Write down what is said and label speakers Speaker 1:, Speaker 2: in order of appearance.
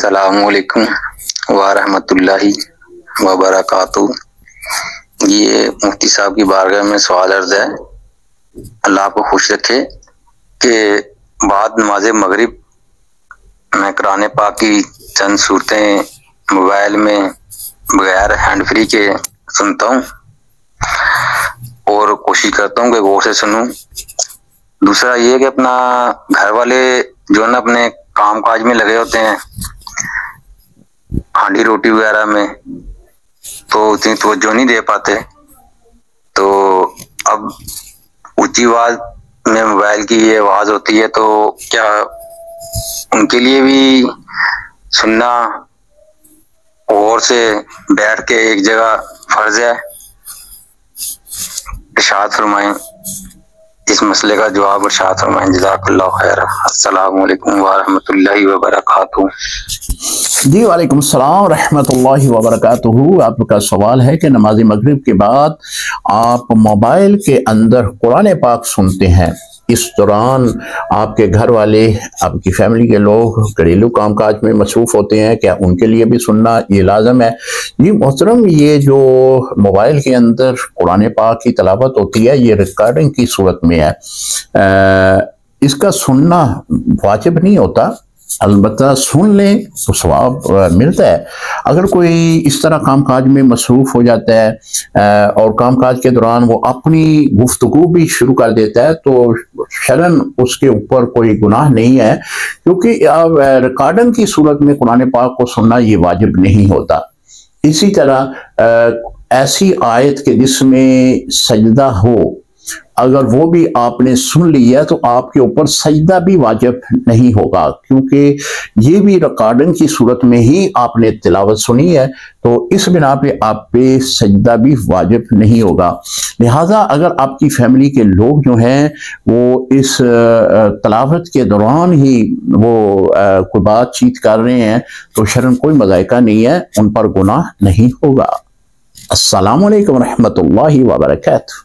Speaker 1: अस्सलामुअलैकुम व रहमतुल्लाहि व बरकातुहू। ये मुफ्ती साहब की बारगाह में सवाल अर्ज है, अल्लाह को खुश रखे कि बाद नमाज मगरिब मैं कुरान पाक की चंद सूरतें मोबाइल में बगैर हैंड फ्री के सुनता हूँ और कोशिश करता हूँ कि गौर से सुनूं। दूसरा ये कि अपना घर वाले जो है ना अपने काम काज में लगे होते हैं, हांडी रोटी वगैरह में, तो उतनी तवज्जो नहीं दे पाते। तो अब ऊंची आवाज में मोबाइल की ये आवाज होती है, तो क्या उनके लिए भी सुनना और से बैठ के एक जगह फर्ज है? इरशाद फरमाएं, इस मसले का जवाब इरशाद फरमाएं। जज़ाकल्लाहु खैरा। अस्सलामु अलैकुम व रहमतुल्लाहि व बरकातुहू।
Speaker 2: जी वालेकुम सलाम रहमतुल्लाहि व बरकातुहू। आपका सवाल है कि नमाज मगरिब के बाद आप मोबाइल के अंदर कुरान पाक सुनते हैं, इस दौरान आपके घर वाले, आपकी फैमिली के लोग घरेलू कामकाज में मसरूफ़ होते हैं, क्या उनके लिए भी सुनना ये लाजम है? जी मोहतरम, ये जो मोबाइल के अंदर कुरान पाक की तलावत होती है ये रिकॉर्डिंग की सूरत में है। इसका सुनना वाजिब नहीं होता, अलबत्ता सुन लें तो सवाब मिलता है। अगर कोई इस तरह कामकाज में मसरूफ़ हो जाता है और कामकाज के दौरान वो अपनी गुफ्तगू भी शुरू कर देता है, तो शरन उसके ऊपर कोई गुनाह नहीं है, क्योंकि रिकॉर्डिंग की सूरत में कुरान पाक को सुनना ये वाजिब नहीं होता। इसी तरह ऐसी आयत के जिसमें सजदा हो, अगर वो भी आपने सुन लिया तो आपके ऊपर सजदा भी वाजिब नहीं होगा, क्योंकि ये भी रिकॉर्डिंग की सूरत में ही आपने तिलावत सुनी है, तो इस बिना पे आप पे सजदा भी वाजिब नहीं होगा। लिहाजा अगर आपकी फैमिली के लोग जो हैं वो इस तिलावत के दौरान ही वो कोई बातचीत कर रहे हैं, तो शर्म कोई मज़ाइका नहीं है, उन पर गुनाह नहीं होगा। अस्सलामु अलैकुम रहमतुल्लाहि व बरकातुहू।